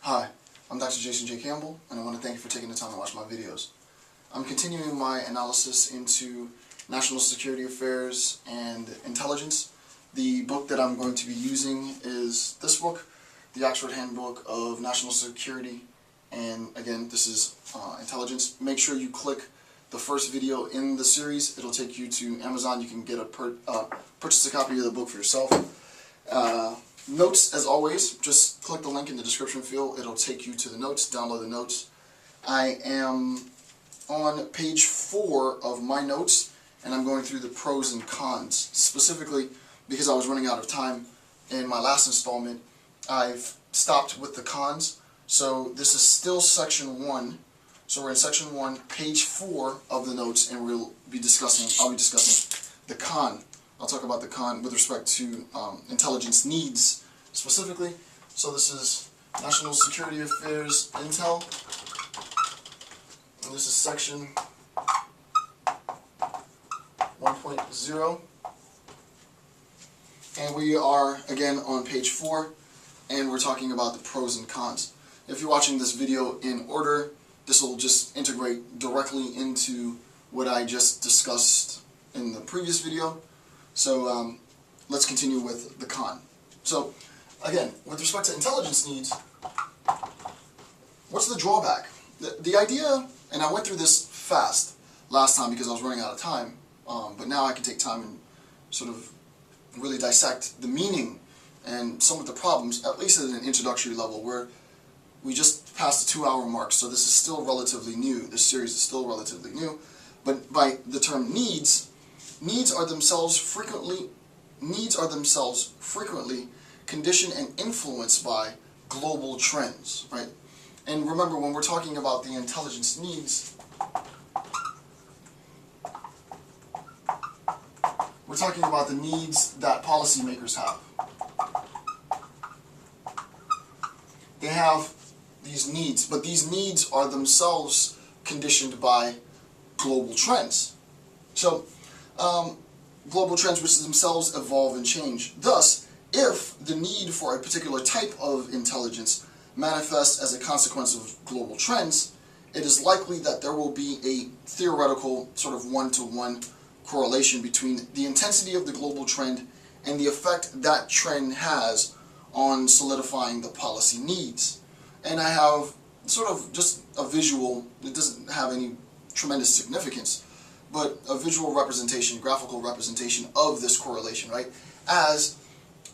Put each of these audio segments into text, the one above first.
Hi, I'm Dr. Jason J. Campbell, and I want to thank you for taking the time to watch my videos. I'm continuing my analysis into national security affairs and intelligence. The book that I'm going to be using is this book, the Oxford Handbook of National Security, and again, this is intelligence. Make sure you click the first video in the series. It'll take you to Amazon. You can get purchase a copy of the book for yourself. Notes, as always, just click the link in the description field. It'll take you to the notes. Download the notes. I am on page 4 of my notes, and I'm going through the pros and cons. Specifically, because I was running out of time in my last installment, I've stopped with the cons. So this is still section 1. So we're in section 1, page 4 of the notes, and I'll be discussing the con. I'll talk about the con with respect to intelligence needs specifically. So this is National Security Affairs Intel, and this is section 1.0. And we are again on page 4, and we're talking about the pros and cons. If you're watching this video in order, this will just integrate directly into what I just discussed in the previous video. So let's continue with the con. So again, with respect to intelligence needs, what's the drawback? The idea, and I went through this fast last time because I was running out of time, but now I can take time and sort of really dissect the meaning and some of the problems, at least at an introductory level, where we just passed the 2-hour mark, so this is still relatively new. This series is still relatively new. But by the term needs are themselves frequently conditioned and influenced by global trends, right? And remember, when we're talking about the intelligence needs, we're talking about the needs that policymakers have. They have these needs, but these needs are themselves conditioned by global trends. So, global trends which themselves evolve and change. Thus, if the need for a particular type of intelligence manifests as a consequence of global trends, it is likely that there will be a theoretical sort of one-to-one correlation between the intensity of the global trend and the effect that trend has on solidifying the policy needs. And I have sort of just a visual, it doesn't have any tremendous significance, but a visual representation, graphical representation of this correlation, right? As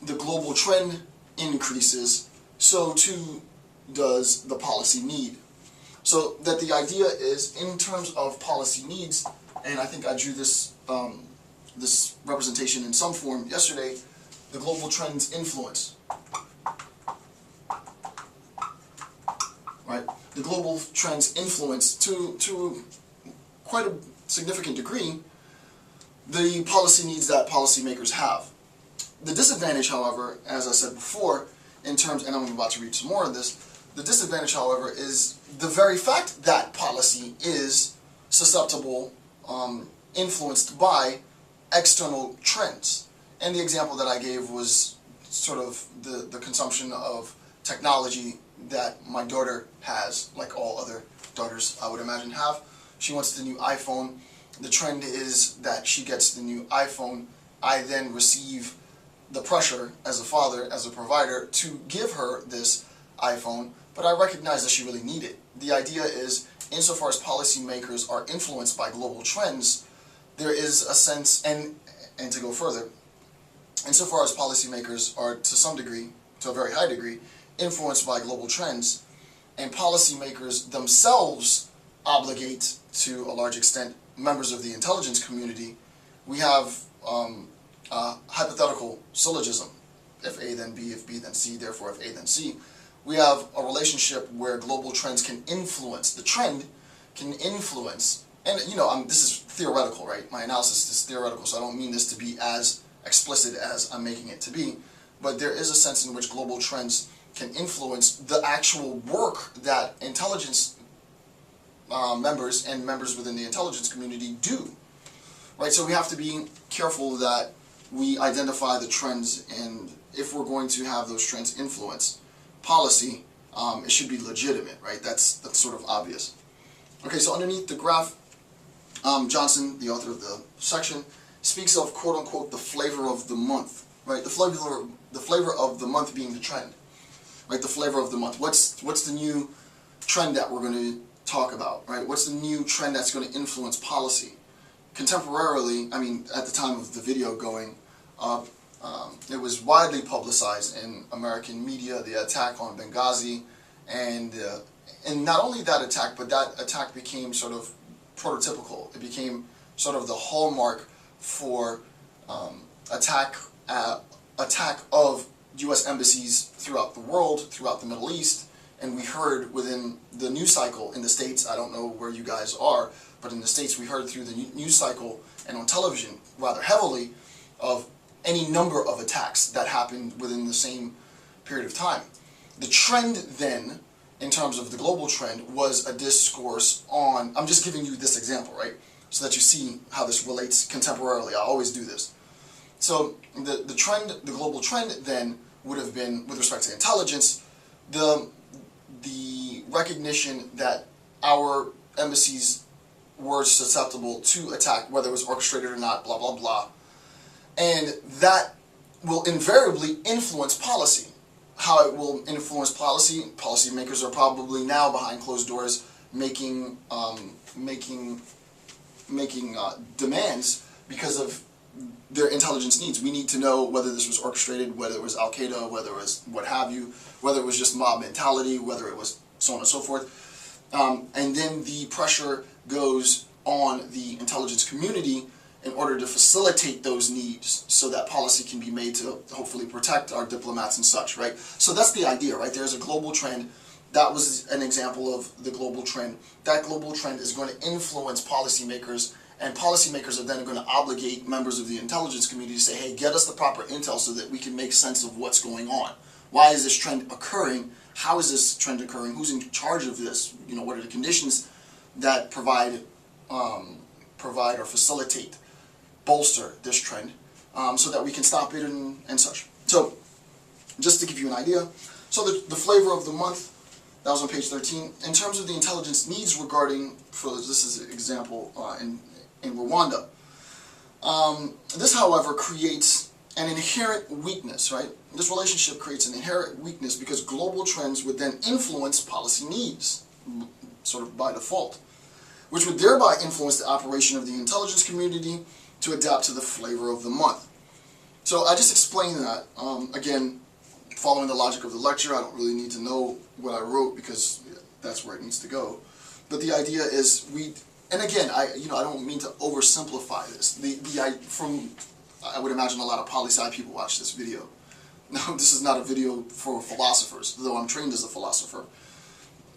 the global trend increases, so too does the policy need. So that the idea is, in terms of policy needs, and I think I drew this, this representation in some form yesterday, the global trends influence. Right? The global trends influence to quite a significant degree the policy needs that policymakers have. The disadvantage, however, as I said before, in terms, and I'm about to read some more of this, the disadvantage, however, is the very fact that policy is susceptible, influenced by external trends. And the example that I gave was sort of the consumption of technology that my daughter has, like all other daughters I would imagine have. She wants the new iPhone. The trend is that she gets the new iPhone. I then receive the pressure as a father, as a provider, to give her this iPhone, but I recognize that she really needs it. The idea is, insofar as policymakers are influenced by global trends, there is a sense, and to go further, insofar as policymakers are to some degree, to a very high degree, influenced by global trends, and policymakers themselves obligate, to a large extent, members of the intelligence community, we have a hypothetical syllogism. If A then B, if B then C, therefore if A then C. We have a relationship where global trends can influence, the trend can influence, and you know, this is theoretical, right? My analysis is theoretical, so I don't mean this to be as explicit as I'm making it to be, but there is a sense in which global trends can influence the actual work that intelligence members and members within the intelligence community do, right? So we have to be careful that we identify the trends, and if we're going to have those trends influence policy, it should be legitimate, right? That's sort of obvious. Okay, so underneath the graph, Johnson, the author of the section, speaks of quote-unquote the flavor of the month, right? The flavor of the month being the trend, right? The flavor of the month. What's the new trend that we're going to talk about, right? What's the new trend that's going to influence policy? Contemporarily, I mean, at the time of the video going up, it was widely publicized in American media, the attack on Benghazi, and not only that attack, but that attack became sort of prototypical. It became sort of the hallmark for attack of U.S. embassies throughout the world, throughout the Middle East, and we heard within the news cycle in the States, I don't know where you guys are, but in the States we heard through the news cycle and on television rather heavily of any number of attacks that happened within the same period of time. The trend then, in terms of the global trend, was a discourse on, I'm just giving you this example, right, so that you see how this relates contemporarily. I always do this. So the global trend then would have been, with respect to intelligence, the recognition that our embassies were susceptible to attack, whether it was orchestrated or not, blah, blah, blah. And that will invariably influence policy. How it will influence policy, policymakers are probably now behind closed doors making demands because of their intelligence needs. We need to know whether this was orchestrated, whether it was Al-Qaeda, whether it was what have you, whether it was just mob mentality, whether it was so on and so forth. And then the pressure goes on the intelligence community in order to facilitate those needs so that policy can be made to hopefully protect our diplomats and such, right? So that's the idea, right? There's a global trend. That was an example of the global trend. That global trend is going to influence policymakers, and policymakers are then going to obligate members of the intelligence community to say, hey, get us the proper intel so that we can make sense of what's going on. Why is this trend occurring? How is this trend occurring? Who's in charge of this? You know, what are the conditions that provide or facilitate, bolster this trend, so that we can stop it and such. So, just to give you an idea, so the flavor of the month, that was on page 13. In terms of the intelligence needs regarding, this is an example in Rwanda. This, however, creates an inherent weakness, right? This relationship creates an inherent weakness because global trends would then influence policy needs, sort of by default, which would thereby influence the operation of the intelligence community to adapt to the flavor of the month. So I just explained that. Again, following the logic of the lecture, I don't really need to know what I wrote because that's where it needs to go. But the idea is and again, I don't mean to oversimplify this. I would imagine a lot of poli-sci people watch this video. No, this is not a video for philosophers, though I'm trained as a philosopher.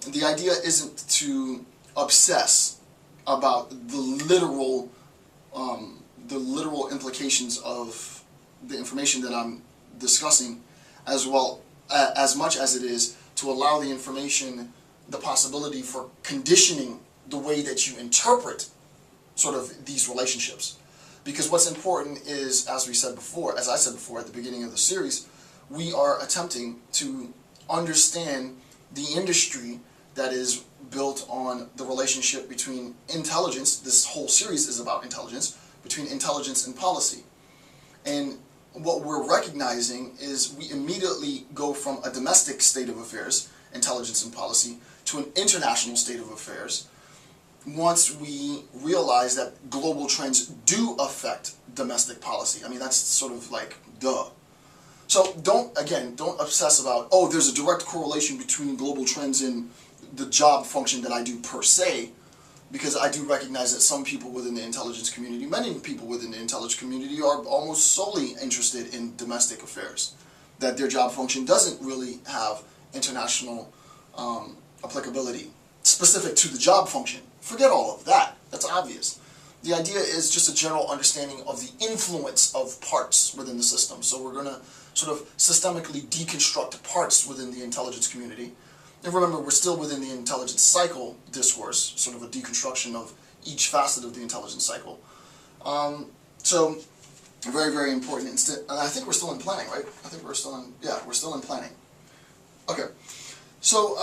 The idea isn't to obsess about the literal implications of the information that I'm discussing, as much as it is to allow the information the possibility for conditioning the way that you interpret sort of these relationships. Because what's important is, as I said before at the beginning of the series, we are attempting to understand the industry that is built on the relationship between intelligence. This whole series is about intelligence, between intelligence and policy. And what we're recognizing is we immediately go from a domestic state of affairs, intelligence and policy, to an international state of affairs once we realize that global trends do affect domestic policy. I mean, that's sort of like, duh. So don't obsess about, oh, there's a direct correlation between global trends and the job function that I do per se, because I do recognize that some people within the intelligence community, many people within the intelligence community are almost solely interested in domestic affairs, that their job function doesn't really have international applicability specific to the job function. Forget all of that. That's obvious. The idea is just a general understanding of the influence of parts within the system. So we're going to sort of systemically deconstruct parts within the intelligence community. And remember, we're still within the intelligence cycle discourse, sort of a deconstruction of each facet of the intelligence cycle. So, very, very important. And I think we're still in planning, right? I think we're still in, yeah, we're still in planning. Okay. So